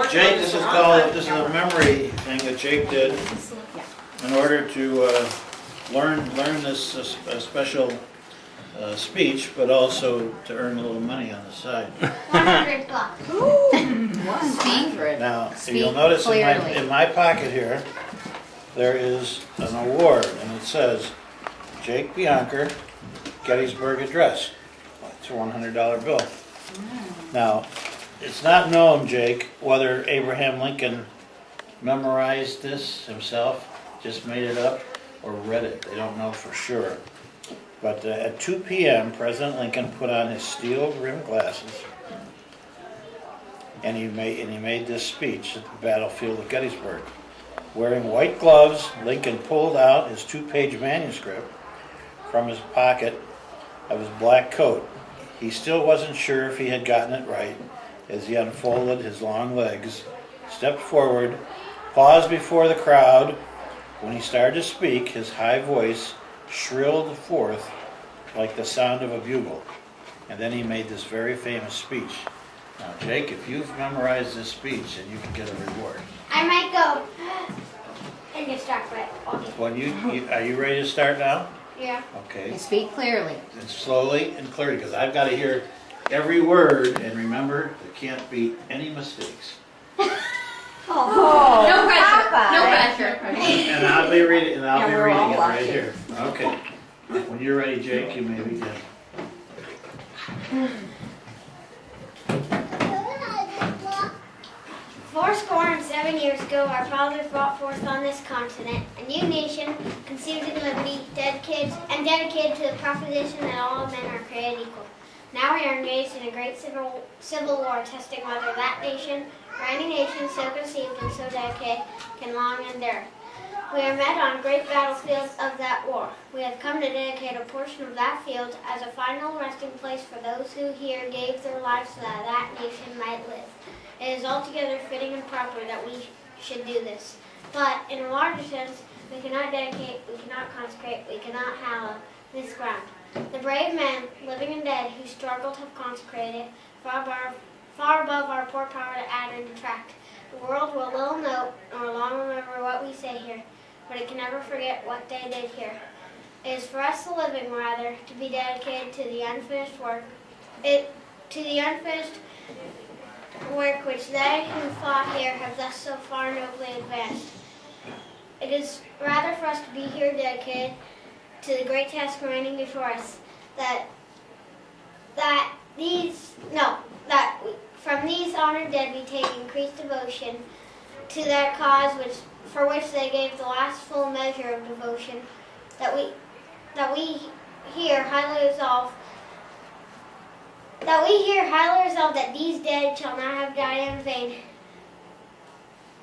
Jake, this is a memory thing that Jake did in order to learn this special speech, but also to earn a little money on the side. 100 bucks. Speak. Now, Speak you'll notice clearly. in my pocket here, there is an award, and it says, Jake Biancher, Gettysburg Address. It's a $100 bill. Now, it's not known, Jake, whether Abraham Lincoln memorized this himself, just made it up, or read it. They don't know for sure. But at 2 p.m., President Lincoln put on his steel-rimmed glasses, and he made this speech at the battlefield of Gettysburg. Wearing white gloves, Lincoln pulled out his 2-page manuscript from his pocket of his black coat. He still wasn't sure if he had gotten it right as he unfolded his long legs, stepped forward, paused before the crowd. When he started to speak, his high voice shrilled forth like the sound of a bugle. And then he made this very famous speech. Now, Jake, if you've memorized this speech, then you can get a reward. I might go and get stuck with it. When are you ready to start now? Yeah. Okay. Speak clearly. And slowly and clearly, because I've got to hear every word, and remember, there can't be any mistakes. No pressure. No pressure. And I'll be reading, it all right here. Okay. When you're ready, Jake, you may begin. Fourscore and 7 years ago, our fathers brought forth on this continent a new nation, conceived in liberty, dedicated to the proposition that all men are created equal. Now we are engaged in a great civil war, testing whether that nation or any nation so conceived and so dedicated can long endure. We are met on great battlefields of that war. We have come to dedicate a portion of that field as a final resting place for those who here gave their lives so that that nation might live. It is altogether fitting and proper that we should do this. But in a larger sense, we cannot dedicate, we cannot consecrate, we cannot hallow this ground. The brave men, living and dead, who struggled have consecrated far above our poor power to add and detract. The world will little note nor long remember what we say here, but it can never forget what they did here. It is for us the living, rather, to be dedicated to the unfinished work, which they who fought here have thus so far nobly advanced. It is rather for us to be here dedicated to the great task remaining before us, that from these honored dead we take increased devotion to that cause for which they gave the last full measure of devotion, that we here highly resolve that these dead shall not have died in vain,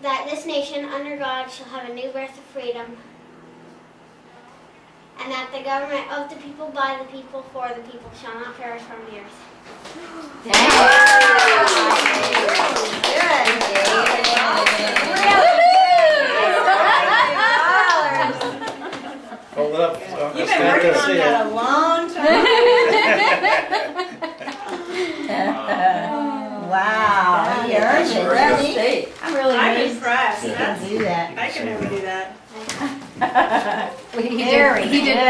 that this nation under God shall have a new birth of freedom, and that the government of the people, by the people, for the people shall not perish from the earth. Hold it up. You've been working on that a long time. Wow, you earned it, really. I'm impressed. You can do that. I can never do that. He did